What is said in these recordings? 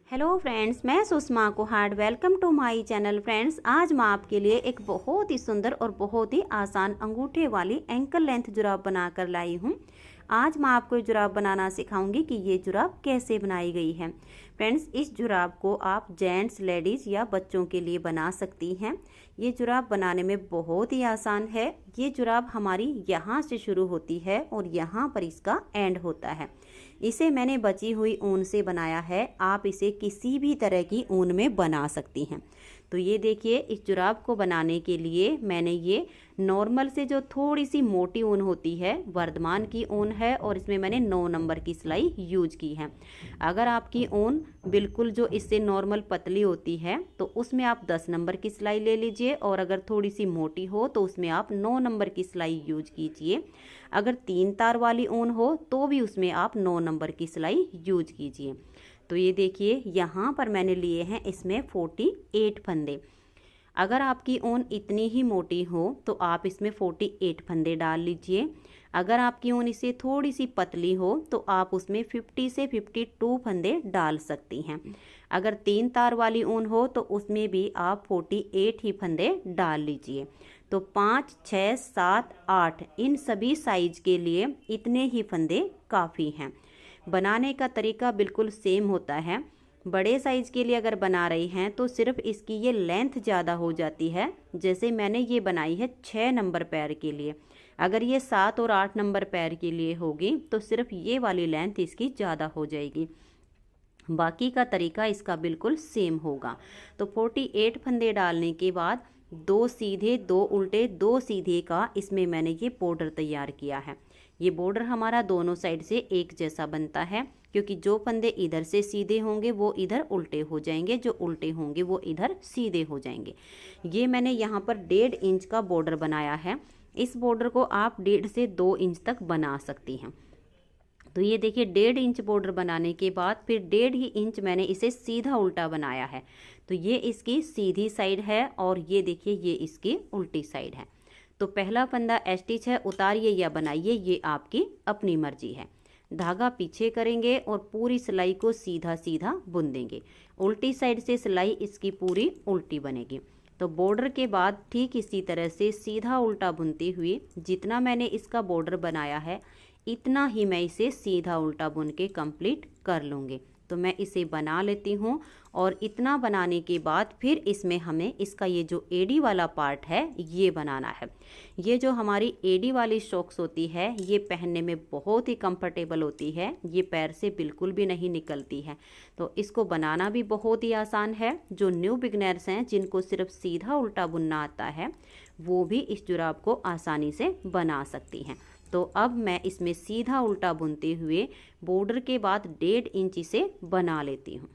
Hello friends, मैं Sushma Kuhad. Welcome to my channel. Friends, आज मैं आपके लिए एक बहुत ही सुंदर और बहुत ही आसान अंगूठे वाली एंकल लेंथ जुराब बनाकर लाई हूँ। आज मैं आपको जुराब बनाना सिखाऊंगी कि ये जुराब कैसे बनाई गई है। फ्रेंड्स, इस जुराब को आप जेंट्स, लेडीज़ या बच्चों के लिए बना सकती हैं। ये जुराब बनाने में बहुत ही आसान है। ये जुराब हमारी यहाँ से शुरू होती है और यहाँ पर इसका एंड होता है। इसे मैंने बची हुई ऊन से बनाया है। आप इसे किसी भी तरह की ऊन में बना सकती हैं। तो ये देखिए, इस जुराब को बनाने के लिए मैंने ये नॉर्मल से जो थोड़ी सी मोटी ऊन होती है, वर्धमान की ऊन है और इसमें मैंने 9 नंबर की सिलाई यूज की है। अगर आपकी ऊन बिल्कुल जो इससे नॉर्मल पतली होती है तो उसमें आप 10 नंबर की सिलाई ले लीजिए, और अगर थोड़ी सी मोटी हो तो उसमें आप 9 नंबर की सिलाई यूज कीजिए। अगर 3 तार वाली ऊन हो तो भी उसमें आप 9 नंबर की सिलाई यूज कीजिए। तो ये देखिए, यहाँ पर मैंने लिए हैं इसमें 48 फंदे। अगर आपकी ऊन इतनी ही मोटी हो तो आप इसमें 48 फंदे डाल लीजिए। अगर आपकी ऊन इससे थोड़ी सी पतली हो तो आप उसमें 50 से 52 फंदे डाल सकती हैं। अगर 3 तार वाली ऊन हो तो उसमें भी आप 48 ही फंदे डाल लीजिए। तो 5, 6, 7, 8 इन सभी साइज के लिए इतने ही फंदे काफ़ी हैं। बनाने का तरीका बिल्कुल सेम होता है। बड़े साइज़ के लिए अगर बना रही हैं तो सिर्फ इसकी ये लेंथ ज़्यादा हो जाती है। जैसे मैंने ये बनाई है 6 नंबर पैर के लिए, अगर ये 7 और 8 नंबर पैर के लिए होगी तो सिर्फ ये वाली लेंथ इसकी ज़्यादा हो जाएगी। बाकी का तरीका इसका बिल्कुल सेम होगा। तो 48 फंदे डालने के बाद 2 सीधे 2 उल्टे 2 सीधे का इसमें मैंने ये बॉर्डर तैयार किया है। ये बॉर्डर हमारा दोनों साइड से एक जैसा बनता है, क्योंकि जो फंदे इधर से सीधे होंगे वो इधर उल्टे हो जाएंगे, जो उल्टे होंगे वो इधर सीधे हो जाएंगे। ये मैंने यहाँ पर 1.5 इंच का बॉर्डर बनाया है। इस बॉर्डर को आप 1.5 से 2 इंच तक बना सकती हैं। तो ये देखिए, 1.5 इंच बॉर्डर बनाने के बाद फिर 1.5 ही इंच मैंने इसे सीधा उल्टा बनाया है। तो ये इसकी सीधी साइड है और ये देखिए ये इसकी उल्टी साइड है। तो पहला फंदा स्टिच है, उतारिए या बनाइए, ये आपकी अपनी मर्जी है। धागा पीछे करेंगे और पूरी सिलाई को सीधा सीधा बुन देंगे। उल्टी साइड से सिलाई इसकी पूरी उल्टी बनेगी। तो बॉर्डर के बाद ठीक इसी तरह से सीधा उल्टा बुनते हुए जितना मैंने इसका बॉर्डर बनाया है इतना ही मैं इसे सीधा उल्टा बुन के कंप्लीट कर लूँगी। तो मैं इसे बना लेती हूँ, और इतना बनाने के बाद फिर इसमें हमें इसका ये जो एडी वाला पार्ट है ये बनाना है। ये जो हमारी एडी वाली सॉक्स होती है ये पहनने में बहुत ही कंफर्टेबल होती है, ये पैर से बिल्कुल भी नहीं निकलती है। तो इसको बनाना भी बहुत ही आसान है। जो न्यू बिगनर्स हैं जिनको सिर्फ सीधा उल्टा बुनना आता है वो भी इस जुराब को आसानी से बना सकती हैं। तो अब मैं इसमें सीधा उल्टा बुनते हुए बॉर्डर के बाद 1.5 इंच इसे बना लेती हूँ।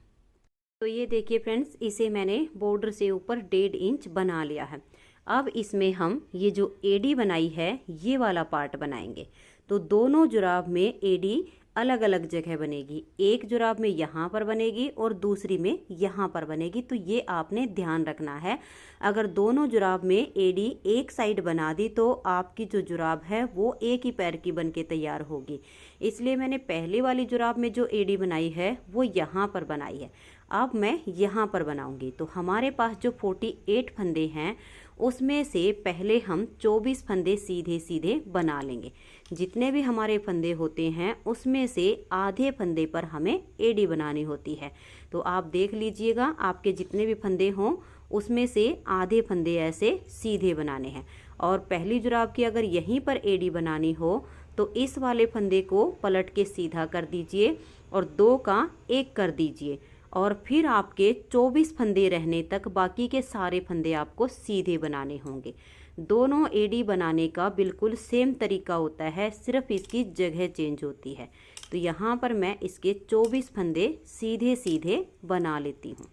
तो ये देखिए फ्रेंड्स, इसे मैंने बॉर्डर से ऊपर 1.5 इंच बना लिया है। अब इसमें हम ये जो एडी बनाई है ये वाला पार्ट बनाएंगे। तो दोनों जुराब में एडी अलग अलग जगह बनेगी। एक जुराब में यहाँ पर बनेगी और दूसरी में यहाँ पर बनेगी। तो ये आपने ध्यान रखना है। अगर दोनों जुराब में एडी एक साइड बना दी तो आपकी जो जुराब है वो एक ही पैर की बन के तैयार होगी। इसलिए मैंने पहले वाली जुराब में जो एडी बनाई है वो यहाँ पर बनाई है। अब मैं यहाँ पर बनाऊंगी। तो हमारे पास जो 48 फंदे हैं उसमें से पहले हम 24 फंदे सीधे सीधे बना लेंगे। जितने भी हमारे फंदे होते हैं उसमें से आधे फंदे पर हमें एडी बनानी होती है। तो आप देख लीजिएगा, आपके जितने भी फंदे हों उसमें से आधे फंदे ऐसे सीधे बनाने हैं। और पहली जुराब की अगर यहीं पर एडी बनानी हो तो इस वाले फंदे को पलट के सीधा कर दीजिए और 2 का 1 कर दीजिए, और फिर आपके 24 फंदे रहने तक बाकी के सारे फंदे आपको सीधे बनाने होंगे। दोनों एडी बनाने का बिल्कुल सेम तरीका होता है, सिर्फ इसकी जगह चेंज होती है। तो यहाँ पर मैं इसके 24 फंदे सीधे सीधे बना लेती हूँ।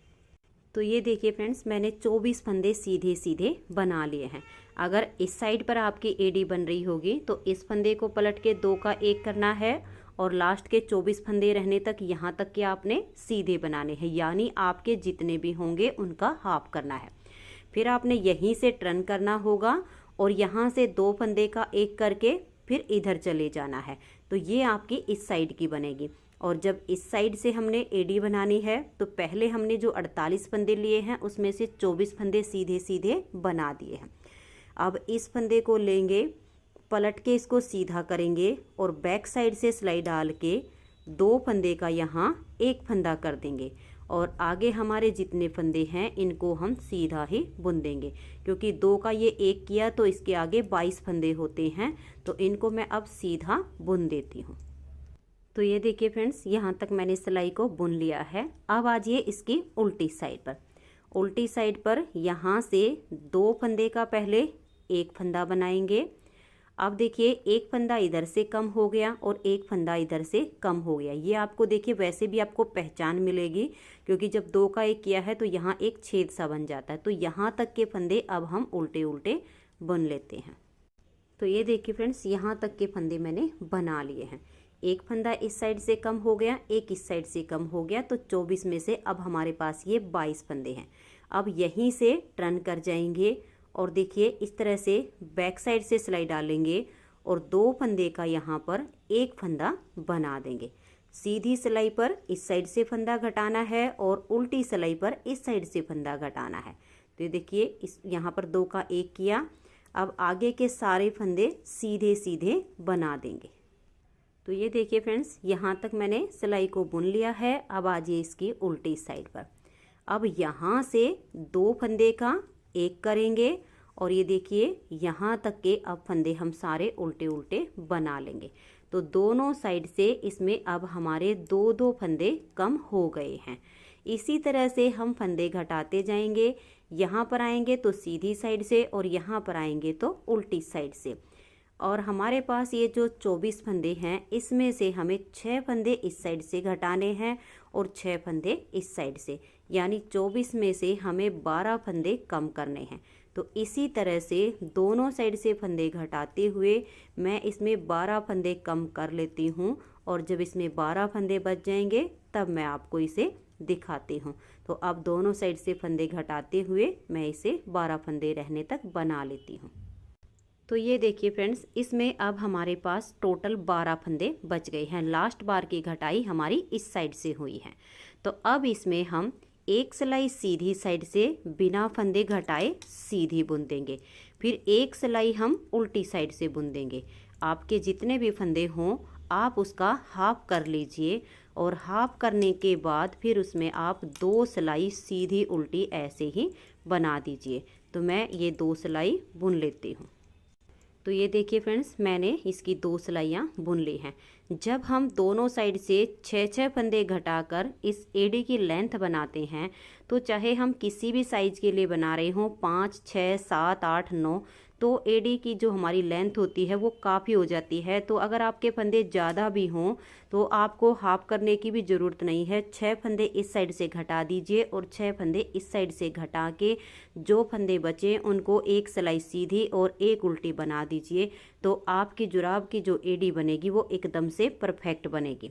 तो ये देखिए फ्रेंड्स, मैंने 24 फंदे सीधे सीधे बना लिए हैं। अगर इस साइड पर आपकी एडी बन रही होगी तो इस फंदे को पलट के 2 का 1 करना है, और लास्ट के 24 फंदे रहने तक यहाँ तक के आपने सीधे बनाने हैं, यानी आपके जितने भी होंगे उनका हाफ करना है। फिर आपने यहीं से टर्न करना होगा और यहाँ से 2 फंदे का 1 करके फिर इधर चले जाना है। तो ये आपकी इस साइड की बनेगी। और जब इस साइड से हमने एडी बनानी है तो पहले हमने जो 48 फंदे लिए हैं उसमें से 24 फंदे सीधे सीधे बना दिए हैं। अब इस फंदे को लेंगे, पलट के इसको सीधा करेंगे और बैक साइड से सिलाई डाल के 2 फंदे का यहाँ एक फंदा कर देंगे और आगे हमारे जितने फंदे हैं इनको हम सीधा ही बुन देंगे, क्योंकि 2 का ये एक किया तो इसके आगे 22 फंदे होते हैं, तो इनको मैं अब सीधा बुन देती हूँ। तो ये देखिए फ्रेंड्स, यहाँ तक मैंने सिलाई को बुन लिया है। अब आ जाइए इसकी उल्टी साइड पर। उल्टी साइड पर यहाँ से 2 फंदे का पहले एक फंदा बनाएंगे। अब देखिए एक फंदा इधर से कम हो गया और एक फंदा इधर से कम हो गया। ये आपको देखिए वैसे भी आपको पहचान मिलेगी, क्योंकि जब 2 का एक किया है तो यहाँ एक छेद सा बन जाता है। तो यहाँ तक के फंदे अब हम उल्टे उल्टे बुन लेते हैं। तो ये देखिए फ्रेंड्स, यहाँ तक के फंदे मैंने बना लिए हैं। एक फंदा इस साइड से कम हो गया, एक इस साइड से कम हो गया, तो 24 में से अब हमारे पास ये 22 फंदे हैं। अब यहीं से टर्न कर जाएंगे और देखिए इस तरह से बैक साइड से सिलाई डालेंगे और 2 फंदे का यहाँ पर एक फंदा बना देंगे। सीधी सिलाई पर इस साइड से फंदा घटाना है और उल्टी सिलाई पर इस साइड से फंदा घटाना है। तो ये देखिए इस यहाँ पर 2 का एक किया। अब आगे के सारे फंदे सीधे सीधे बना देंगे। तो ये देखिए फ्रेंड्स, यहाँ तक मैंने सिलाई को बुन लिया है। अब आ जाइए इसकी उल्टी साइड पर। अब यहाँ से 2 फंदे का एक करेंगे और ये देखिए यहाँ तक के अब फंदे हम सारे उल्टे उल्टे बना लेंगे। तो दोनों साइड से इसमें अब हमारे 2-2 फंदे कम हो गए हैं। इसी तरह से हम फंदे घटाते जाएंगे। यहाँ पर आएंगे तो सीधी साइड से और यहाँ पर आएंगे तो उल्टी साइड से। और हमारे पास ये जो 24 फंदे हैं इसमें से हमें 6 फंदे इस साइड से घटाने हैं और 6 फंदे इस साइड से, यानी 24 में से हमें 12 फंदे कम करने हैं। तो इसी तरह से दोनों साइड से फंदे घटाते हुए मैं इसमें 12 फंदे कम कर लेती हूँ और जब इसमें 12 फंदे बच जाएंगे तब मैं आपको इसे दिखाती हूँ। तो अब दोनों साइड से फंदे घटाते हुए मैं इसे 12 फंदे रहने तक बना लेती हूँ। तो ये देखिए फ्रेंड्स, इसमें अब हमारे पास टोटल 12 फंदे बच गए हैं। लास्ट बार की घटाई हमारी इस साइड से हुई है। तो अब इसमें हम एक सिलाई सीधी साइड से बिना फंदे घटाए सीधी बुन देंगे, फिर एक सिलाई हम उल्टी साइड से बुन देंगे। आपके जितने भी फंदे हों आप उसका हाफ कर लीजिए और हाफ करने के बाद फिर उसमें आप 2 सिलाई सीधी उल्टी ऐसे ही बना दीजिए। तो मैं ये 2 सिलाई बुन लेती हूँ। तो ये देखिए फ्रेंड्स, मैंने इसकी 2 सिलाइयाँ बुन ली हैं। जब हम दोनों साइड से 6-6 फंदे घटाकर इस एडी की लेंथ बनाते हैं तो चाहे हम किसी भी साइज़ के लिए बना रहे हों, 5, 6, 7, 8, 9, तो एडी की जो हमारी लेंथ होती है वो काफ़ी हो जाती है। तो अगर आपके फंदे ज़्यादा भी हों तो आपको हाफ करने की भी ज़रूरत नहीं है। 6 फंदे इस साइड से घटा दीजिए और 6 फंदे इस साइड से घटा के जो फंदे बचे उनको एक सिलाई सीधी और एक उल्टी बना दीजिए। तो आपकी जुराब की जो एडी बनेगी वो एकदम से परफेक्ट बनेगी।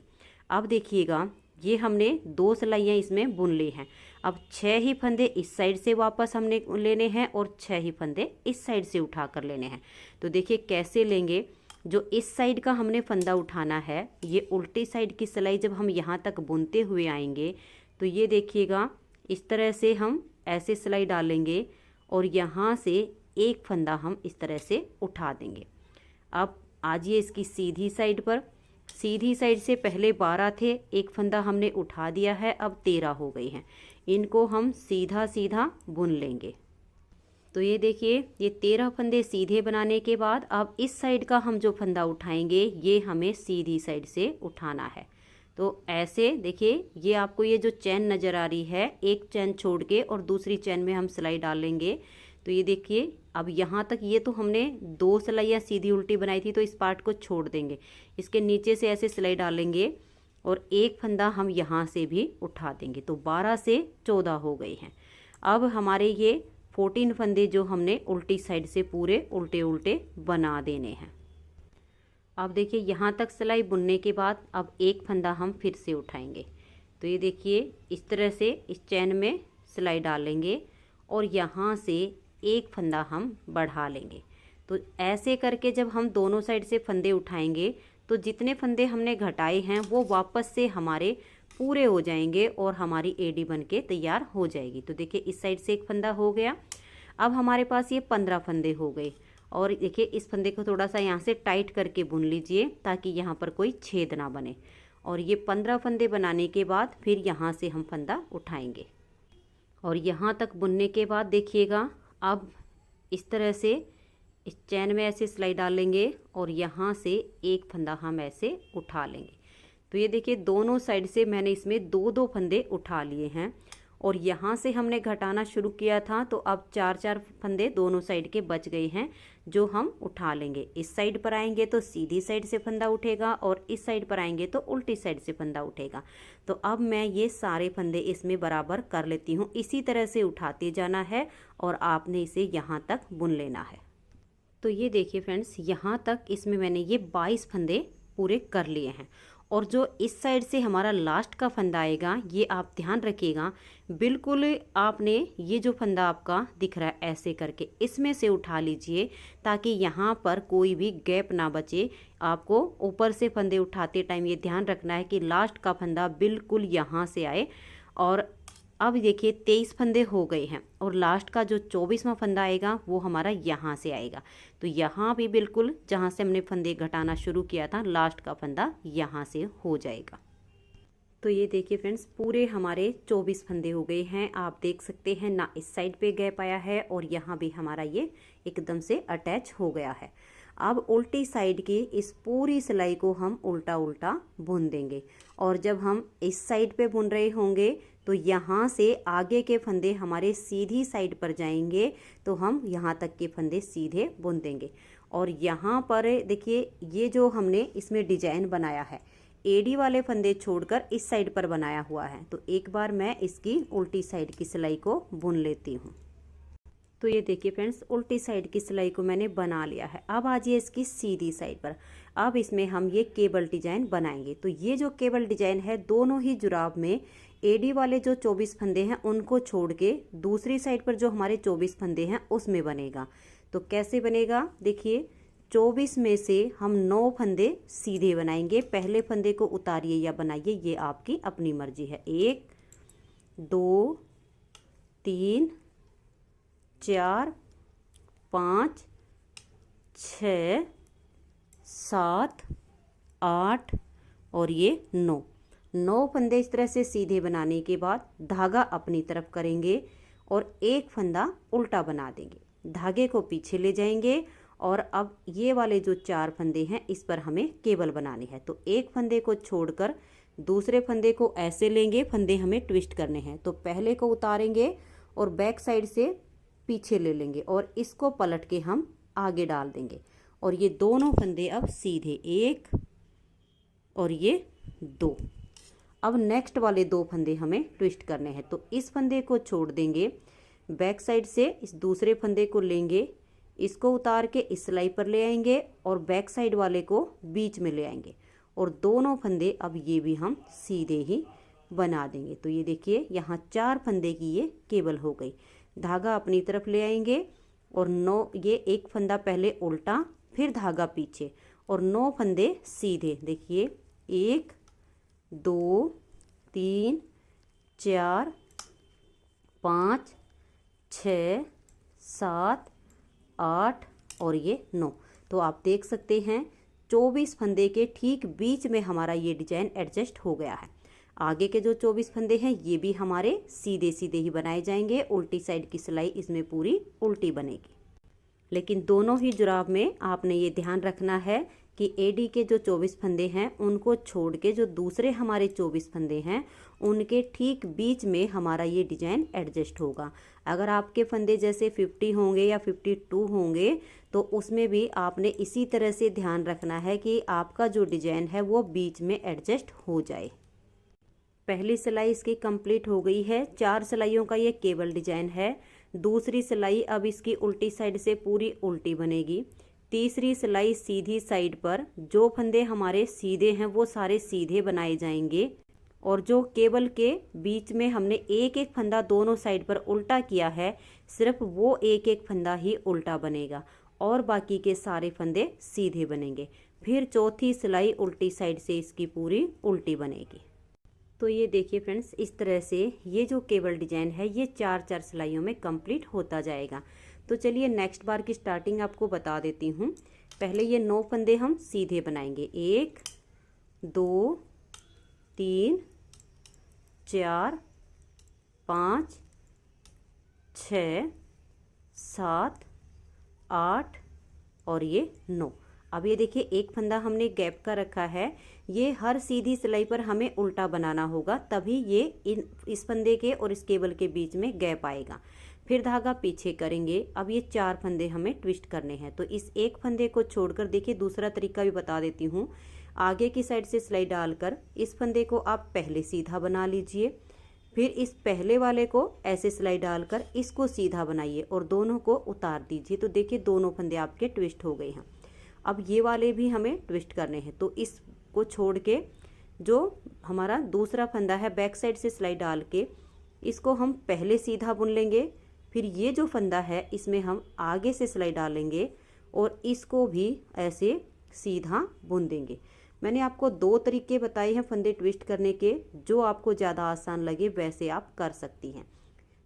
अब देखिएगा, ये हमने 2 सिलाइयाँ इसमें बुन ली हैं। अब 6 ही फंदे इस साइड से वापस हमने लेने हैं और 6 ही फंदे इस साइड से उठा कर लेने हैं। तो देखिए कैसे लेंगे। जो इस साइड का हमने फंदा उठाना है, ये उल्टी साइड की सिलाई जब हम यहाँ तक बुनते हुए आएंगे तो ये देखिएगा इस तरह से हम ऐसे सिलाई डालेंगे और यहाँ से एक फंदा हम इस तरह से उठा देंगे। अब आजिए इसकी सीधी साइड पर। सीधी साइड से पहले 12 थे, एक फंदा हमने उठा दिया है, अब 13 हो गई हैं। इनको हम सीधा सीधा बुन लेंगे। तो ये देखिए, ये 13 फंदे सीधे बनाने के बाद अब इस साइड का हम जो फंदा उठाएंगे ये हमें सीधी साइड से उठाना है। तो ऐसे देखिए, ये आपको ये जो चैन नज़र आ रही है, एक चैन छोड़ के और दूसरी चैन में हम सिलाई डालेंगे। तो ये देखिए, अब यहाँ तक ये तो हमने 2 सिलाइयाँ सीधी उल्टी बनाई थी, तो इस पार्ट को छोड़ देंगे। इसके नीचे से ऐसे सिलाई डालेंगे और एक फंदा हम यहाँ से भी उठा देंगे। तो 12 से 14 हो गए हैं। अब हमारे ये 14 फंदे जो हमने उल्टी साइड से पूरे उल्टे उल्टे बना देने हैं। अब देखिए, यहाँ तक सिलाई बुनने के बाद अब एक फंदा हम फिर से उठाएंगे। तो ये देखिए, इस तरह से इस चैन में सिलाई डालेंगे और यहाँ से एक फंदा हम बढ़ा लेंगे। तो ऐसे करके जब हम दोनों साइड से फंदे उठाएंगे तो जितने फंदे हमने घटाए हैं वो वापस से हमारे पूरे हो जाएंगे और हमारी एडी बन के तैयार हो जाएगी। तो देखिए इस साइड से एक फंदा हो गया। अब हमारे पास ये 15 फंदे हो गए और देखिए इस फंदे को थोड़ा सा यहाँ से टाइट करके बुन लीजिए ताकि यहाँ पर कोई छेद ना बने। और ये 15 फंदे बनाने के बाद फिर यहाँ से हम फंदा उठाएंगे और यहाँ तक बुनने के बाद देखिएगा अब इस तरह से इस चैन में ऐसे सिलाई डालेंगे और यहाँ से एक फंदा हम ऐसे उठा लेंगे। तो ये देखिए दोनों साइड से मैंने इसमें 2-2 फंदे उठा लिए हैं और यहाँ से हमने घटाना शुरू किया था तो अब 4-4 फंदे दोनों साइड के बच गए हैं जो हम उठा लेंगे। इस साइड पर आएंगे तो सीधी साइड से फंदा उठेगा और इस साइड पर आएंगे तो उल्टी साइड से फंदा उठेगा। तो अब मैं ये सारे फंदे इसमें बराबर कर लेती हूँ। इसी तरह से उठाते जाना है और आपने इसे यहाँ तक बुन लेना है। तो ये देखिए फ्रेंड्स, यहाँ तक इसमें मैंने ये 22 फंदे पूरे कर लिए हैं और जो इस साइड से हमारा लास्ट का फंदा आएगा ये आप ध्यान रखिएगा, बिल्कुल आपने ये जो फंदा आपका दिख रहा है ऐसे करके इसमें से उठा लीजिए ताकि यहाँ पर कोई भी गैप ना बचे। आपको ऊपर से फंदे उठाते टाइम ये ध्यान रखना है कि लास्ट का फंदा बिल्कुल यहाँ से आए। और अब देखिए 23 फंदे हो गए हैं और लास्ट का जो 24वां फंदा आएगा वो हमारा यहाँ से आएगा। तो यहाँ भी बिल्कुल जहाँ से हमने फंदे घटाना शुरू किया था लास्ट का फंदा यहाँ से हो जाएगा। तो ये देखिए फ्रेंड्स, पूरे हमारे 24 फंदे हो गए हैं। आप देख सकते हैं ना इस साइड पे गैप आया है और यहाँ भी हमारा ये एकदम से अटैच हो गया है। अब उल्टी साइड की इस पूरी सिलाई को हम उल्टा उल्टा बुन देंगे और जब हम इस साइड पे बुन रहे होंगे तो यहाँ से आगे के फंदे हमारे सीधी साइड पर जाएंगे तो हम यहाँ तक के फंदे सीधे बुन देंगे। और यहाँ पर देखिए ये जो हमने इसमें डिजाइन बनाया है एडी वाले फंदे छोड़कर इस साइड पर बनाया हुआ है। तो एक बार मैं इसकी उल्टी साइड की सिलाई को बुन लेती हूँ। तो ये देखिए फ्रेंड्स, उल्टी साइड की सिलाई को मैंने बना लिया है। अब आ जाइए इसकी सीधी साइड पर। अब इसमें हम ये केबल डिजाइन बनाएंगे। तो ये जो केबल डिजाइन है दोनों ही जुराब में एडी वाले जो 24 फंदे हैं उनको छोड़ के दूसरी साइड पर जो हमारे 24 फंदे हैं उसमें बनेगा। तो कैसे बनेगा देखिए, 24 में से हम 9 फंदे सीधे बनाएंगे। पहले फंदे को उतारिए या बनाइए, ये आपकी अपनी मर्जी है। 1 2 3 4 5 6 7 8 और ये 9 फंदे इस तरह से सीधे बनाने के बाद धागा अपनी तरफ करेंगे और एक फंदा उल्टा बना देंगे। धागे को पीछे ले जाएंगे और अब ये वाले जो 4 फंदे हैं इस पर हमें केबल बनानी है। तो एक फंदे को छोड़कर दूसरे फंदे को ऐसे लेंगे, फंदे हमें ट्विस्ट करने हैं। तो पहले को उतारेंगे और बैक साइड से पीछे ले लेंगे और इसको पलट के हम आगे डाल देंगे और ये दोनों फंदे अब सीधे, 1 और ये 2। अब नेक्स्ट वाले 2 फंदे हमें ट्विस्ट करने हैं। तो इस फंदे को छोड़ देंगे, बैक साइड से इस दूसरे फंदे को लेंगे, इसको उतार के इस सिलाई पर ले आएंगे और बैक साइड वाले को बीच में ले आएंगे और दोनों फंदे अब ये भी हम सीधे ही बना देंगे। तो ये देखिए यहाँ 4 फंदे की ये केबल हो गई। धागा अपनी तरफ ले आएंगे और 9, ये एक फंदा पहले उल्टा फिर धागा पीछे और 9 फंदे सीधे। देखिए 1 2 3 4 5 6 7 8 और ये 9। तो आप देख सकते हैं 24 फंदे के ठीक बीच में हमारा ये डिजाइन एडजस्ट हो गया है। आगे के जो 24 फंदे हैं ये भी हमारे सीधे सीधे ही बनाए जाएंगे। उल्टी साइड की सिलाई इसमें पूरी उल्टी बनेगी। लेकिन दोनों ही जुराब में आपने ये ध्यान रखना है कि एडी के जो 24 फंदे हैं उनको छोड़ के जो दूसरे हमारे 24 फंदे हैं उनके ठीक बीच में हमारा ये डिजाइन एडजस्ट होगा। अगर आपके फंदे जैसे 50 होंगे या 52 होंगे तो उसमें भी आपने इसी तरह से ध्यान रखना है कि आपका जो डिजाइन है वो बीच में एडजस्ट हो जाए। पहली सिलाई इसकी कंप्लीट हो गई है। 4 सिलाइयों का ये केबल डिजाइन है। दूसरी सिलाई अब इसकी उल्टी साइड से पूरी उल्टी बनेगी। तीसरी सिलाई सीधी साइड पर जो फंदे हमारे सीधे हैं वो सारे सीधे बनाए जाएंगे और जो केबल के बीच में हमने एक एक फंदा दोनों साइड पर उल्टा किया है सिर्फ वो एक एक फंदा ही उल्टा बनेगा और बाकी के सारे फंदे सीधे बनेंगे। फिर चौथी सिलाई उल्टी साइड से इसकी पूरी उल्टी बनेगी। तो ये देखिए फ्रेंड्स, इस तरह से ये जो केबल डिजाइन है ये 4-4 सिलाइयों में कंप्लीट होता जाएगा। तो चलिए नेक्स्ट बार की स्टार्टिंग आपको बता देती हूँ। पहले ये 9 फंदे हम सीधे बनाएंगे, 1 2 3 4 5 6 7 8 और ये 9। अब ये देखिए एक फंदा हमने गैप का रखा है, ये हर सीधी सिलाई पर हमें उल्टा बनाना होगा, तभी ये इस फंदे के और इस केबल के बीच में गैप आएगा। फिर धागा पीछे करेंगे। अब ये 4 फंदे हमें ट्विस्ट करने हैं, तो इस एक फंदे को छोड़कर देखिए दूसरा तरीका भी बता देती हूँ। आगे की साइड से सिलाई डालकर इस फंदे को आप पहले सीधा बना लीजिए, फिर इस पहले वाले को ऐसे सिलाई डालकर इसको सीधा बनाइए और दोनों को उतार दीजिए। तो देखिए दोनों फंदे आपके ट्विस्ट हो गए हैं। अब ये वाले भी हमें ट्विस्ट करने हैं, तो इसको छोड़ के जो हमारा दूसरा फंदा है बैक साइड से सिलाई डाल के इसको हम पहले सीधा बुन लेंगे। फिर ये जो फंदा है इसमें हम आगे से सिलाई डालेंगे और इसको भी ऐसे सीधा बुन देंगे। मैंने आपको 2 तरीके बताए हैं फंदे ट्विस्ट करने के, जो आपको ज़्यादा आसान लगे वैसे आप कर सकती हैं।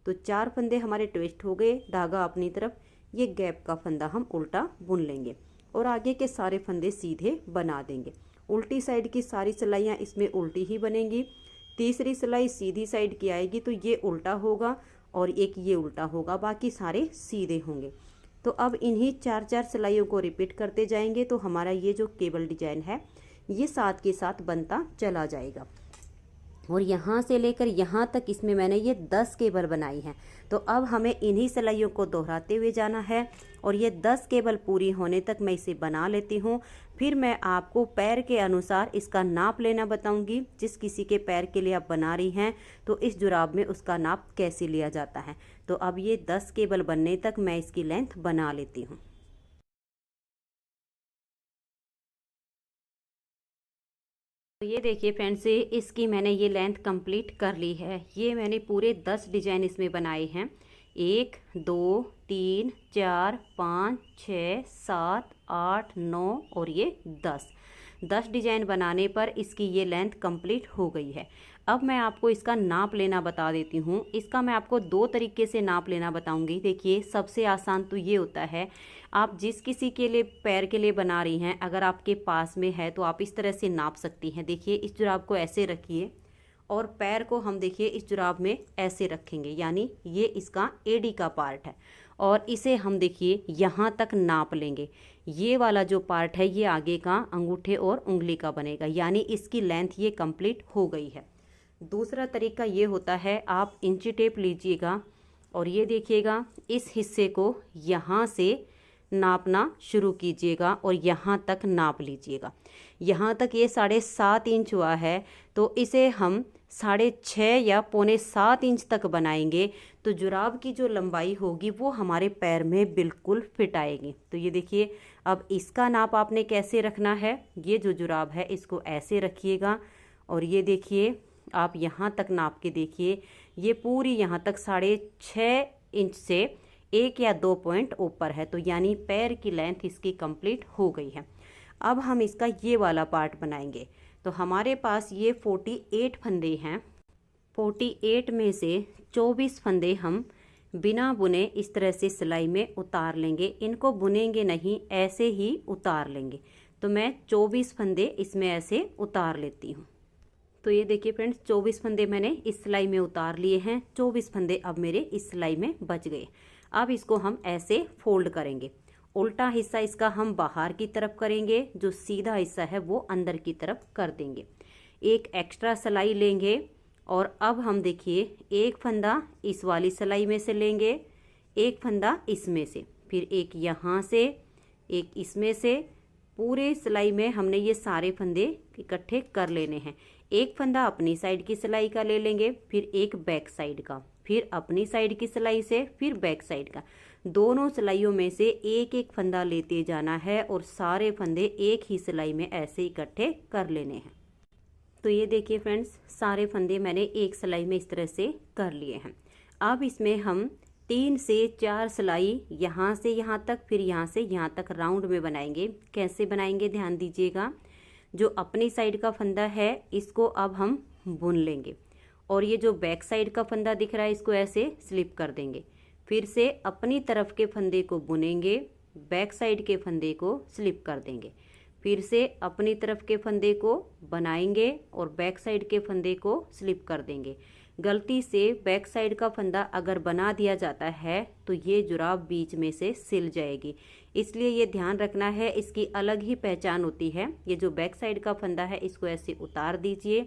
तो 4 फंदे हमारे ट्विस्ट हो गए, धागा अपनी तरफ, ये गैप का फंदा हम उल्टा बुन लेंगे और आगे के सारे फंदे सीधे बना देंगे। उल्टी साइड की सारी सिलाइयाँ इसमें उल्टी ही बनेंगी। तीसरी सिलाई सीधी साइड की आएगी तो ये उल्टा होगा और एक ये उल्टा होगा, बाकी सारे सीधे होंगे। तो अब इन्हीं 4-4 सिलाइयों को रिपीट करते जाएंगे तो हमारा ये जो केबल डिजाइन है ये साथ के साथ बनता चला जाएगा। और यहाँ से लेकर यहाँ तक इसमें मैंने ये 10 केबल बनाई हैं। तो अब हमें इन्हीं सिलाइयों को दोहराते हुए जाना है और ये 10 केबल पूरी होने तक मैं इसे बना लेती हूँ। फिर मैं आपको पैर के अनुसार इसका नाप लेना बताऊँगी। जिस किसी के पैर के लिए आप बना रही हैं तो इस जुराब में उसका नाप कैसे लिया जाता है। तो अब ये 10 केबल बनने तक मैं इसकी लेंथ बना लेती हूँ। तो ये देखिए फ्रेंड्स, इसकी मैंने ये लेंथ कंप्लीट कर ली है। ये मैंने पूरे 10 डिजाइन इसमें बनाए हैं, 1 2 3 4 5 6 7 8 9 और ये 10 डिजाइन बनाने पर इसकी ये लेंथ कंप्लीट हो गई है। अब मैं आपको इसका नाप लेना बता देती हूँ। इसका मैं आपको 2 तरीके से नाप लेना बताऊंगी। देखिए सबसे आसान तो ये होता है, आप जिस किसी के लिए पैर के लिए बना रही हैं, अगर आपके पास में है तो आप इस तरह से नाप सकती हैं। देखिए इस जुराब को ऐसे रखिए और पैर को हम देखिए इस जुराब में ऐसे रखेंगे, यानी ये इसका एडी का पार्ट है और इसे हम देखिए यहाँ तक नाप लेंगे। ये वाला जो पार्ट है ये आगे का अंगूठे और उंगली का बनेगा, यानी इसकी लेंथ ये कंप्लीट हो गई है। दूसरा तरीका ये होता है, आप इंची टेप लीजिएगा और ये देखिएगा इस हिस्से को यहाँ से नापना शुरू कीजिएगा और यहाँ तक नाप लीजिएगा। यहाँ तक ये 7.5 इंच हुआ है, तो इसे हम 6.5 या 6.25 इंच तक बनाएंगे तो जुराब की जो लंबाई होगी वो हमारे पैर में बिल्कुल फिट आएगी। तो ये देखिए अब इसका नाप आपने कैसे रखना है, ये जो जुराब है इसको ऐसे रखिएगा और ये देखिए आप यहाँ तक नाप के देखिए, ये पूरी यहाँ तक 6.5 इंच से 1 या 2 पॉइंट ऊपर है, तो यानी पैर की लेंथ इसकी कंप्लीट हो गई है। अब हम इसका ये वाला पार्ट बनाएंगे। तो हमारे पास ये 48 फंदे हैं, 48 में से 24 फंदे हम बिना बुने इस तरह से सिलाई में उतार लेंगे। इनको बुनेंगे नहीं, ऐसे ही उतार लेंगे। तो मैं 24 फंदे इसमें ऐसे उतार लेती हूँ। तो ये देखिए फ्रेंड्स, 24 फंदे मैंने इस सिलाई में उतार लिए हैं। 24 फंदे अब मेरे इस सिलाई में बच गए। अब इसको हम ऐसे फोल्ड करेंगे। उल्टा हिस्सा इसका हम बाहर की तरफ करेंगे, जो सीधा हिस्सा है वो अंदर की तरफ कर देंगे। एक एक्स्ट्रा सिलाई लेंगे और अब हम देखिए एक फंदा इस वाली सिलाई में से लेंगे, एक फंदा इसमें से, फिर एक यहाँ से, एक इसमें से। पूरे सिलाई में हमने ये सारे फंदे इकट्ठे कर लेने हैं। एक फंदा अपनी साइड की सिलाई का ले लेंगे, फिर एक बैक साइड का, फिर अपनी साइड की सिलाई से, फिर बैक साइड का। दोनों सिलाइयों में से एक एक फंदा लेते जाना है और सारे फंदे एक ही सिलाई में ऐसे इकट्ठे कर लेने हैं। तो ये देखिए फ्रेंड्स, सारे फंदे मैंने एक सिलाई में इस तरह से कर लिए हैं। अब इसमें हम 3 से 4 सिलाई यहाँ से यहाँ तक, फिर यहाँ से यहाँ तक राउंड में बनाएंगे। कैसे बनाएंगे ध्यान दीजिएगा। जो अपनी साइड का फंदा है इसको अब हम बुन लेंगे और ये जो बैक साइड का फंदा दिख रहा है इसको ऐसे स्लिप कर देंगे। फिर से अपनी तरफ के फंदे को बुनेंगे, बैक साइड के फंदे को स्लिप कर देंगे। फिर से अपनी तरफ के फंदे को बनाएंगे और बैक साइड के फंदे को स्लिप कर देंगे। गलती से बैक साइड का फंदा अगर बना दिया जाता है तो ये जुराब बीच में से सिल जाएगी, इसलिए ये ध्यान रखना है। इसकी अलग ही पहचान होती है। ये जो बैक साइड का फंदा है इसको ऐसे उतार दीजिए,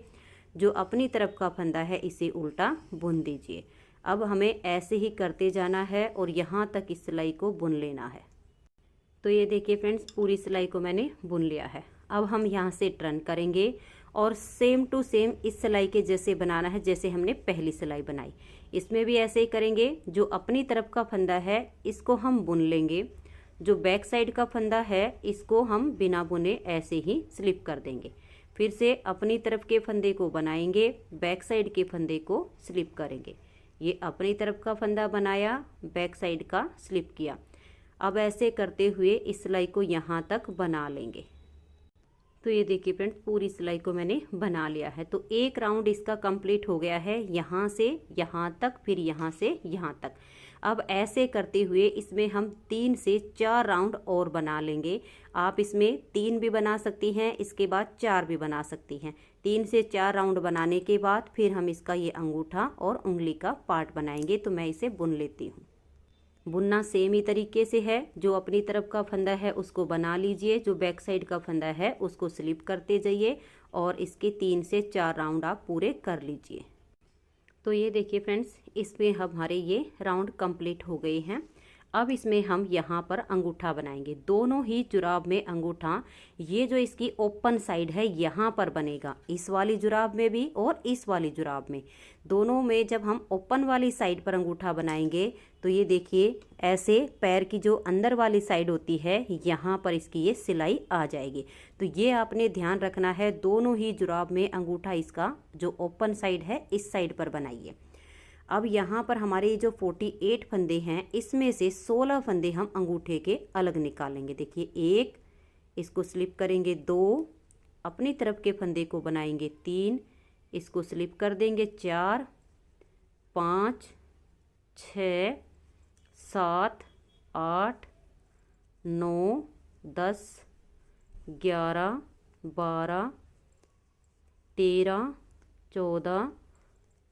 जो अपनी तरफ का फंदा है इसे उल्टा बुन दीजिए। अब हमें ऐसे ही करते जाना है और यहाँ तक इस सिलाई को बुन लेना है। तो ये देखिए फ्रेंड्स, पूरी सिलाई को मैंने बुन लिया है। अब हम यहाँ से टर्न करेंगे और सेम टू सेम इस सिलाई के जैसे बनाना है जैसे हमने पहली सिलाई बनाई। इसमें भी ऐसे ही करेंगे। जो अपनी तरफ का फंदा है इसको हम बुन लेंगे, जो बैक साइड का फंदा है इसको हम बिना बुने ऐसे ही स्लिप कर देंगे। फिर से अपनी तरफ के फंदे को बनाएंगे, बैक साइड के फंदे को स्लिप करेंगे। ये अपनी तरफ का फंदा बनाया, बैक साइड का स्लिप किया। अब ऐसे करते हुए इस सिलाई को यहाँ तक बना लेंगे। तो ये देखिए फ्रेंड्स, पूरी सिलाई को मैंने बना लिया है। तो एक राउंड इसका कंप्लीट हो गया है, यहाँ से यहाँ तक, फिर यहाँ से यहाँ तक। अब ऐसे करते हुए इसमें हम 3 से 4 राउंड और बना लेंगे। आप इसमें 3 भी बना सकती हैं, इसके बाद 4 भी बना सकती हैं। 3 से 4 राउंड बनाने के बाद फिर हम इसका ये अंगूठा और उंगली का पार्ट बनाएंगे। तो मैं इसे बुन लेती हूँ। बुनना सेम ही तरीके से है। जो अपनी तरफ का फंदा है उसको बना लीजिए, जो बैक साइड का फंदा है उसको स्लिप करते जाइए और इसके 3 से 4 राउंड आप पूरे कर लीजिए। तो ये देखिए फ्रेंड्स, इसमें हमारे ये राउंड कंप्लीट हो गए हैं। अब इसमें हम यहाँ पर अंगूठा बनाएंगे। दोनों ही जुराब में अंगूठा, ये जो इसकी ओपन साइड है यहाँ पर बनेगा, इस वाली जुराब में भी और इस वाली जुराब में, दोनों में जब हम ओपन वाली साइड पर अंगूठा बनाएंगे तो ये देखिए ऐसे पैर की जो अंदर वाली साइड होती है यहाँ पर इसकी ये सिलाई आ जाएगी। तो ये आपने ध्यान रखना है, दोनों ही जुराब में अंगूठा इसका जो ओपन साइड है इस साइड पर बनाइए। अब यहाँ पर हमारे जो 48 फंदे हैं इसमें से 16 फंदे हम अंगूठे के अलग निकालेंगे। देखिए, 1 इसको स्लिप करेंगे, 2 अपनी तरफ के फंदे को बनाएंगे, 3 इसको स्लिप कर देंगे, 4 5 6 7 8 9 10 11 12 13 14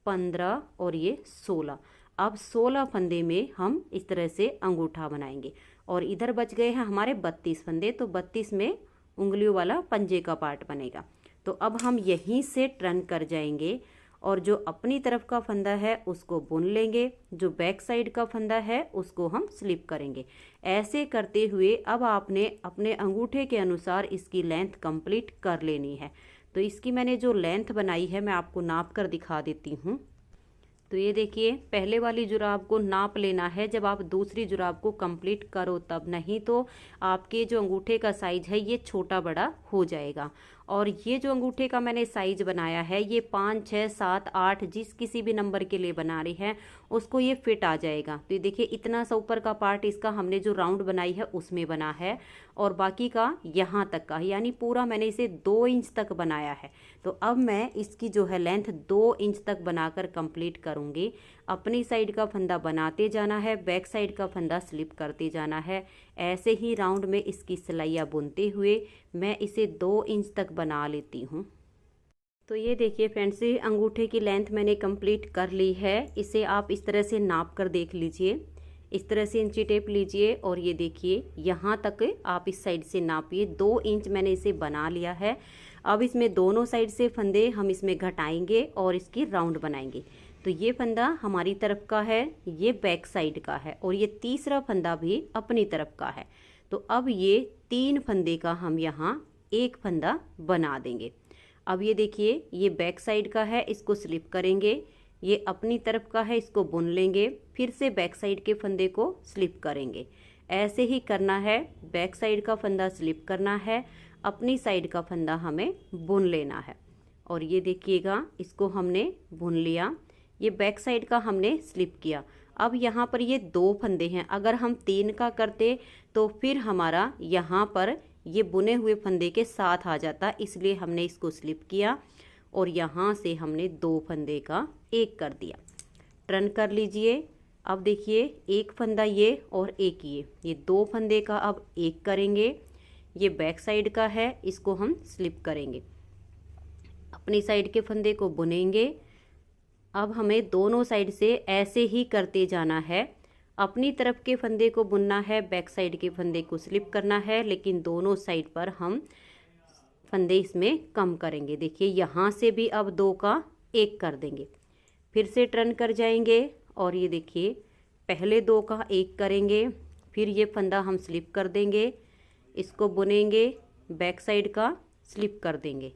15 और ये 16। अब 16 फंदे में हम इस तरह से अंगूठा बनाएंगे और इधर बच गए हैं हमारे 32 फंदे। तो 32 में उंगलियों वाला पंजे का पार्ट बनेगा। तो अब हम यहीं से टर्न कर जाएंगे और जो अपनी तरफ का फंदा है उसको बुन लेंगे, जो बैक साइड का फंदा है उसको हम स्लिप करेंगे। ऐसे करते हुए अब आपने अपने अंगूठे के अनुसार इसकी लेंथ कंप्लीट कर लेनी है। तो इसकी मैंने जो लेंथ बनाई है मैं आपको नाप कर दिखा देती हूँ। तो ये देखिए, पहले वाली जुराब को नाप लेना है जब आप दूसरी जुराब को कंप्लीट करो तब, नहीं तो आपके जो अंगूठे का साइज है ये छोटा बड़ा हो जाएगा। और ये जो अंगूठे का मैंने साइज बनाया है ये 5 6 7 8 जिस किसी भी नंबर के लिए बना रही है उसको ये फिट आ जाएगा। तो ये देखिए, इतना सा ऊपर का पार्ट इसका हमने जो राउंड बनाई है उसमें बना है और बाकी का यहाँ तक का, यानी पूरा मैंने इसे 2 इंच तक बनाया है। तो अब मैं इसकी जो है लेंथ 2 इंच तक बनाकर कंप्लीट करूँगी। अपनी साइड का फंदा बनाते जाना है, बैक साइड का फंदा स्लिप करते जाना है। ऐसे ही राउंड में इसकी सिलाइयाँ बुनते हुए मैं इसे 2 इंच तक बना लेती हूँ। तो ये देखिए फ्रेंड्स, अंगूठे की लेंथ मैंने कंप्लीट कर ली है। इसे आप इस तरह से नाप कर देख लीजिए। इस तरह से इंची टेप लीजिए और ये देखिए यहाँ तक आप इस साइड से नापिए। 2 इंच मैंने इसे बना लिया है। अब इसमें दोनों साइड से फंदे हम इसमें घटाएंगे और इसकी राउंड बनाएंगे। तो ये फंदा हमारी तरफ का है, ये बैक साइड का है और ये तीसरा फंदा भी अपनी तरफ का है। तो अब ये 3 फंदे का हम यहाँ एक फंदा बना देंगे। अब ये देखिए, ये बैक साइड का है, इसको स्लिप करेंगे। ये अपनी तरफ का है, इसको बुन लेंगे। फिर से बैक साइड के फंदे को स्लिप करेंगे। ऐसे ही करना है, बैक साइड का फंदा स्लिप करना है, अपनी साइड का फंदा हमें बुन लेना है। और ये देखिएगा, इसको हमने बुन लिया। ये बैक साइड का हमने स्लिप किया। अब यहाँ पर ये 2 फंदे हैं, अगर हम 3 का करते तो फिर हमारा यहाँ पर ये बुने हुए फंदे के साथ आ जाता, इसलिए हमने इसको स्लिप किया और यहाँ से हमने 2 फंदे का एक कर दिया। टर्न कर लीजिए। अब देखिए एक फंदा ये और एक ये 2 फंदे का अब एक करेंगे। ये बैक साइड का है, इसको हम स्लिप करेंगे, अपनी साइड के फंदे को बुनेंगे। अब हमें दोनों साइड से ऐसे ही करते जाना है, अपनी तरफ के फंदे को बुनना है, बैक साइड के फंदे को स्लिप करना है, लेकिन दोनों साइड पर हम फंदे इसमें कम करेंगे। देखिए यहाँ से भी अब 2 का एक कर देंगे, फिर से टर्न कर जाएंगे और ये देखिए पहले 2 का एक करेंगे, फिर ये फंदा हम स्लिप कर देंगे, इसको बुनेंगे, बैक साइड का स्लिप कर देंगे,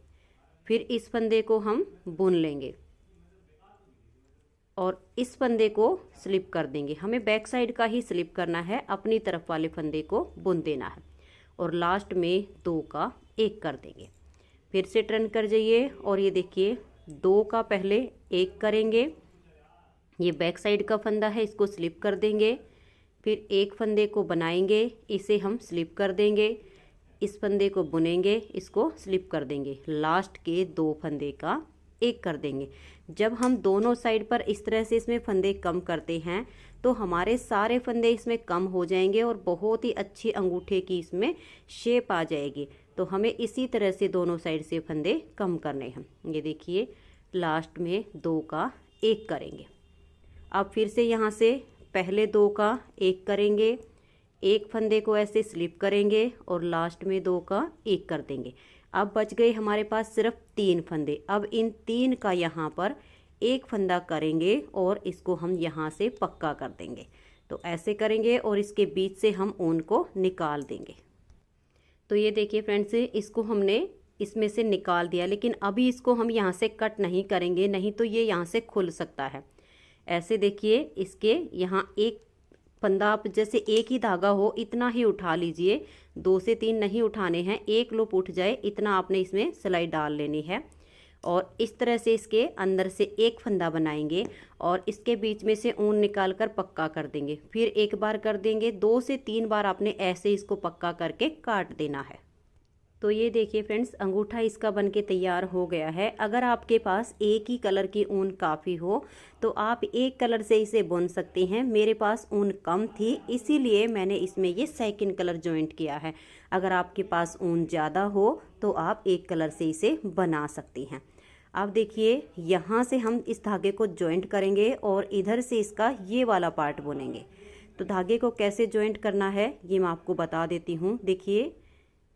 फिर इस फंदे को हम बुन लेंगे और इस फंदे को स्लिप कर देंगे। हमें बैक साइड का ही स्लिप करना है, अपनी तरफ वाले फंदे को बुन देना है और लास्ट में 2 का एक कर देंगे। फिर से टर्न कर जाइए और ये देखिए 2 का पहले एक करेंगे, ये बैक साइड का फंदा है, इसको स्लिप कर देंगे, फिर एक फंदे को बनाएंगे, इसे हम स्लिप कर देंगे, इस फंदे को बुनेंगे, इसको स्लिप कर देंगे, लास्ट के 2 फंदे का एक कर देंगे। जब हम दोनों साइड पर इस तरह से इसमें फंदे कम करते हैं तो हमारे सारे फंदे इसमें कम हो जाएंगे और बहुत ही अच्छी अंगूठे की इसमें शेप आ जाएगी। तो हमें इसी तरह से दोनों साइड से फंदे कम करने हैं। ये देखिए लास्ट में 2 का एक करेंगे। अब फिर से यहाँ से पहले 2 का एक करेंगे, एक फंदे को ऐसे स्लिप करेंगे और लास्ट में 2 का एक कर देंगे। अब बच गए हमारे पास सिर्फ 3 फंदे। अब इन 3 का यहाँ पर एक फंदा करेंगे और इसको हम यहाँ से पक्का कर देंगे। तो ऐसे करेंगे और इसके बीच से हम ऊन को निकाल देंगे। तो ये देखिए फ्रेंड्स, इसको हमने इसमें से निकाल दिया, लेकिन अभी इसको हम यहाँ से कट नहीं करेंगे, नहीं तो ये यहाँ से खुल सकता है। ऐसे देखिए इसके यहाँ एक फंदा, आप जैसे एक ही धागा हो इतना ही उठा लीजिए, 2 से 3 नहीं उठाने हैं, एक लूप उठ जाए इतना आपने इसमें सिलाई डाल लेनी है। और इस तरह से इसके अंदर से एक फंदा बनाएंगे और इसके बीच में से ऊन निकाल कर पक्का कर देंगे, फिर एक बार कर देंगे, 2 से 3 बार आपने ऐसे इसको पक्का करके काट देना है। तो ये देखिए फ्रेंड्स, अंगूठा इसका बनके तैयार हो गया है। अगर आपके पास एक ही कलर की ऊन काफ़ी हो तो आप एक कलर से इसे बुन सकते हैं। मेरे पास ऊन कम थी, इसीलिए मैंने इसमें ये सेकंड कलर जॉइंट किया है। अगर आपके पास ऊन ज़्यादा हो तो आप एक कलर से इसे बना सकती हैं। अब देखिए यहाँ से हम इस धागे को जॉइंट करेंगे और इधर से इसका ये वाला पार्ट बुनेंगे। तो धागे को कैसे जॉइंट करना है ये मैं आपको बता देती हूँ। देखिए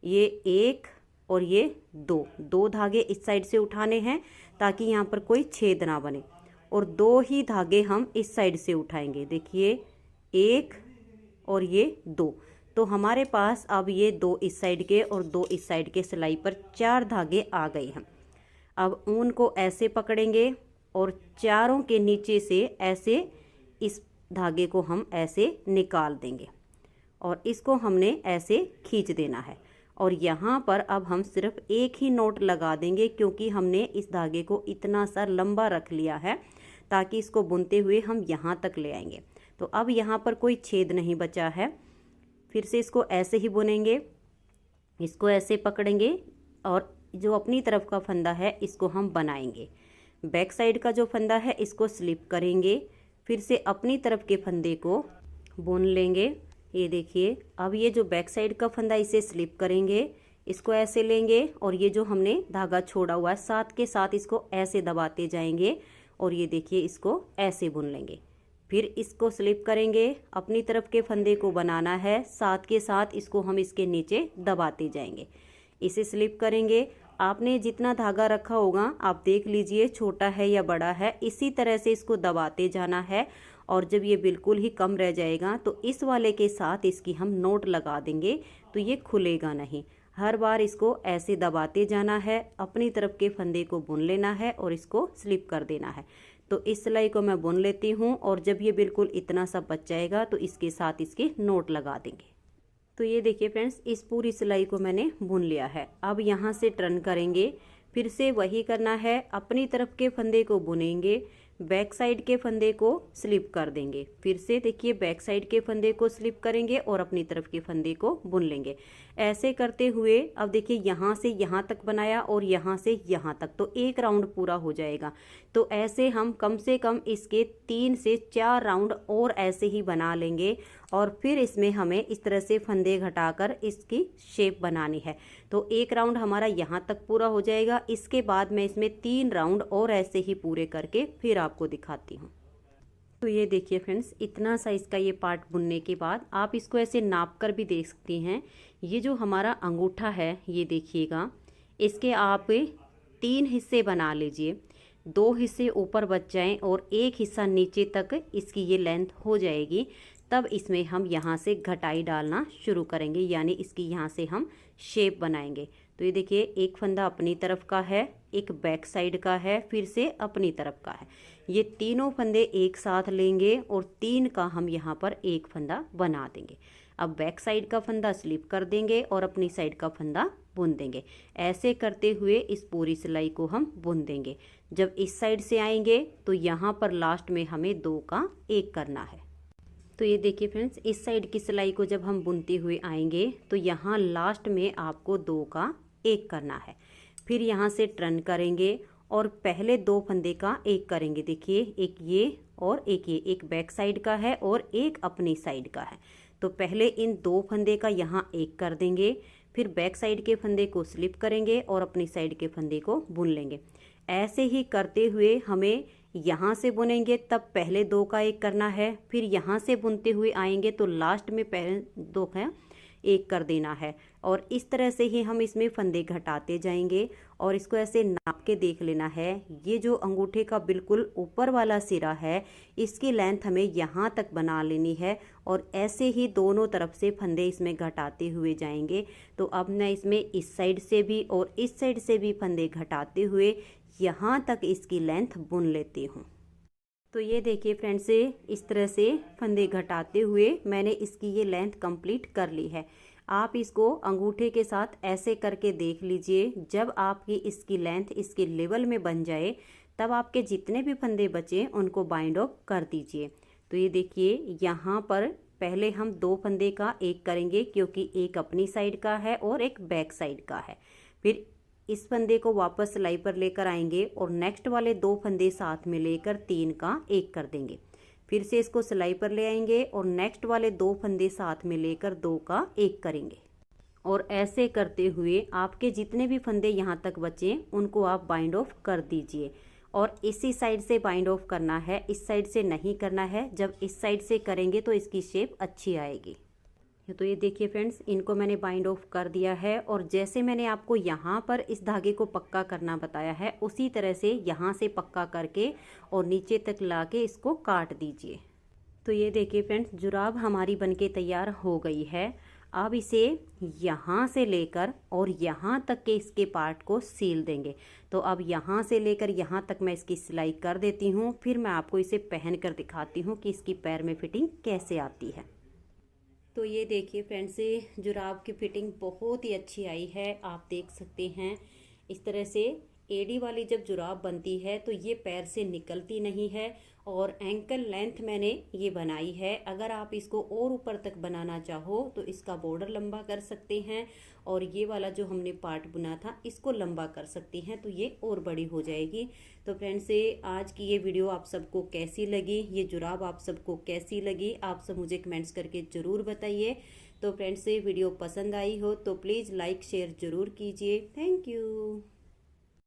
ये 1 और ये 2 धागे इस साइड से उठाने हैं ताकि यहाँ पर कोई छेद ना बने, और 2 ही धागे हम इस साइड से उठाएंगे। देखिए 1 और ये 2, तो हमारे पास अब ये 2 इस साइड के और 2 इस साइड के सिलाई पर 4 धागे आ गए हैं। अब ऊन को ऐसे पकड़ेंगे और चारों के नीचे से ऐसे इस धागे को हम ऐसे निकाल देंगे और इसको हमने ऐसे खींच देना है। और यहाँ पर अब हम सिर्फ एक ही नोट लगा देंगे, क्योंकि हमने इस धागे को इतना सा लंबा रख लिया है ताकि इसको बुनते हुए हम यहाँ तक ले आएंगे। तो अब यहाँ पर कोई छेद नहीं बचा है। फिर से इसको ऐसे ही बुनेंगे, इसको ऐसे पकड़ेंगे और जो अपनी तरफ का फंदा है इसको हम बनाएंगे। बैक साइड का जो फंदा है इसको स्लिप करेंगे, फिर से अपनी तरफ के फंदे को बुन लेंगे। ये देखिए अब ये जो बैक साइड का फंदा इसे स्लिप करेंगे, इसको ऐसे लेंगे और ये जो हमने धागा छोड़ा हुआ है साथ के साथ इसको ऐसे दबाते जाएंगे और ये देखिए इसको ऐसे बुन लेंगे। फिर इसको स्लिप करेंगे, अपनी तरफ के फंदे को बनाना है, साथ के साथ इसको हम इसके नीचे दबाते जाएंगे। इसे स्लिप करेंगे। आपने जितना धागा रखा होगा आप देख लीजिए छोटा है या बड़ा है, इसी तरह से इसको दबाते जाना है और जब ये बिल्कुल ही कम रह जाएगा तो इस वाले के साथ इसकी हम नोट लगा देंगे, तो ये खुलेगा नहीं। हर बार इसको ऐसे दबाते जाना है, अपनी तरफ के फंदे को बुन लेना है और इसको स्लिप कर देना है। तो इस सिलाई को मैं बुन लेती हूँ और जब ये बिल्कुल इतना सा बच जाएगा तो इसके साथ इसकी नोट लगा देंगे। तो ये देखिए फ्रेंड्स, इस पूरी सिलाई को मैंने बुन लिया है। अब यहाँ से टर्न करेंगे, फिर से वही करना है, अपनी तरफ के फंदे को बुनेंगे, बैक साइड के फंदे को स्लिप कर देंगे। फिर से देखिए बैक साइड के फंदे को स्लिप करेंगे और अपनी तरफ के फंदे को बुन लेंगे। ऐसे करते हुए अब देखिए यहाँ से यहाँ तक बनाया और यहाँ से यहाँ तक, तो एक राउंड पूरा हो जाएगा। तो ऐसे हम कम से कम इसके 3 से 4 राउंड और ऐसे ही बना लेंगे और फिर इसमें हमें इस तरह से फंदे घटाकर इसकी शेप बनानी है। तो एक राउंड हमारा यहाँ तक पूरा हो जाएगा। इसके बाद मैं इसमें 3 राउंड और ऐसे ही पूरे करके फिर आपको दिखाती हूँ। तो ये देखिए फ्रेंड्स, इतना सा इसका ये पार्ट बुनने के बाद आप इसको ऐसे नाप कर भी देख सकती हैं। ये जो हमारा अंगूठा है ये देखिएगा, इसके आप 3 हिस्से बना लीजिए। 2 हिस्से ऊपर बच जाएं और एक हिस्सा नीचे तक इसकी ये लेंथ हो जाएगी। तब इसमें हम यहाँ से घटाई डालना शुरू करेंगे, यानी इसकी यहाँ से हम शेप बनाएंगे। तो ये देखिए एक फंदा अपनी तरफ का है, एक बैक साइड का है, फिर से अपनी तरफ का है। ये तीनों फंदे एक साथ लेंगे और 3 का हम यहाँ पर एक फंदा बना देंगे। अब बैक साइड का फंदा स्लिप कर देंगे और अपनी साइड का फंदा बुन देंगे। ऐसे करते हुए इस पूरी सिलाई को हम बुन देंगे। जब इस साइड से आएंगे तो यहाँ पर लास्ट में हमें 2 का 1 करना है। तो ये देखिए फ्रेंड्स, इस साइड की सिलाई को जब हम बुनते हुए आएंगे तो यहाँ लास्ट में आपको 2 का 1 करना है। फिर यहाँ से टर्न करेंगे और पहले 2 फंदे का 1 करेंगे। देखिए एक ये और एक ये, एक बैक साइड का है और एक अपनी साइड का है। तो पहले इन 2 फंदे का यहाँ 1 कर देंगे, फिर बैक साइड के फंदे को स्लिप करेंगे और अपनी साइड के फंदे को बुन लेंगे। ऐसे ही करते हुए हमें यहाँ से बुनेंगे तब पहले 2 का 1 करना है, फिर यहाँ से बुनते हुए आएंगे तो लास्ट में पहले 2 का 1 कर देना है। और इस तरह से ही हम इसमें फंदे घटाते जाएंगे और इसको ऐसे नाप के देख लेना है। ये जो अंगूठे का बिल्कुल ऊपर वाला सिरा है इसकी लेंथ हमें यहाँ तक बना लेनी है और ऐसे ही दोनों तरफ से फंदे इसमें घटाते हुए जाएंगे। तो अब मैं इसमें इस साइड से भी और इस साइड से भी फंदे घटाते हुए यहाँ तक इसकी लेंथ बुन लेती हूँ। तो ये देखिए फ्रेंड्स, इस तरह से फंदे घटाते हुए मैंने इसकी ये लेंथ कंप्लीट कर ली है। आप इसको अंगूठे के साथ ऐसे करके देख लीजिए। जब आपकी इसकी लेंथ इसके लेवल में बन जाए तब आपके जितने भी फंदे बचे उनको बाइंड ऑफ कर दीजिए। तो ये देखिए यहाँ पर पहले हम 2 फंदे का 1 करेंगे क्योंकि एक अपनी साइड का है और एक बैक साइड का है। फिर इस फंदे को वापस सिलाई पर लेकर आएंगे और नेक्स्ट वाले 2 फंदे साथ में लेकर 3 का 1 कर देंगे। फिर से इसको सिलाई पर ले आएंगे और नेक्स्ट वाले 2 फंदे साथ में लेकर 2 का 1 करेंगे। और ऐसे करते हुए आपके जितने भी फंदे यहाँ तक बचे उनको आप बाइंड ऑफ कर दीजिए। और इसी साइड से बाइंड ऑफ करना है, इस साइड से नहीं करना है। जब इस साइड से करेंगे तो इसकी शेप अच्छी आएगी। तो ये देखिए फ्रेंड्स, इनको मैंने बाइंड ऑफ कर दिया है और जैसे मैंने आपको यहाँ पर इस धागे को पक्का करना बताया है उसी तरह से यहाँ से पक्का करके और नीचे तक लाके इसको काट दीजिए। तो ये देखिए फ्रेंड्स, जुराब हमारी बनके तैयार हो गई है। अब इसे यहाँ से लेकर और यहाँ तक के इसके पार्ट को सील देंगे। तो अब यहाँ से लेकर यहाँ तक मैं इसकी सिलाई कर देती हूँ, फिर मैं आपको इसे पहन कर दिखाती हूँ कि इसकी पैर में फिटिंग कैसे आती है। तो ये देखिए फ्रेंड्स, जुराब की फिटिंग बहुत ही अच्छी आई है। आप देख सकते हैं इस तरह से एडी वाली जब जुराब बनती है तो ये पैर से निकलती नहीं है और एंकल लेंथ मैंने ये बनाई है। अगर आप इसको और ऊपर तक बनाना चाहो तो इसका बॉर्डर लंबा कर सकते हैं और ये वाला जो हमने पार्ट बुना था इसको लंबा कर सकती हैं तो ये और बड़ी हो जाएगी। तो फ्रेंड्स, आज की ये वीडियो आप सबको कैसी लगी, ये जुराब आप सबको कैसी लगी, आप सब मुझे कमेंट्स करके ज़रूर बताइए। तो फ्रेंड्स, वीडियो पसंद आई हो तो प्लीज़ लाइक शेयर ज़रूर कीजिए। Thank you.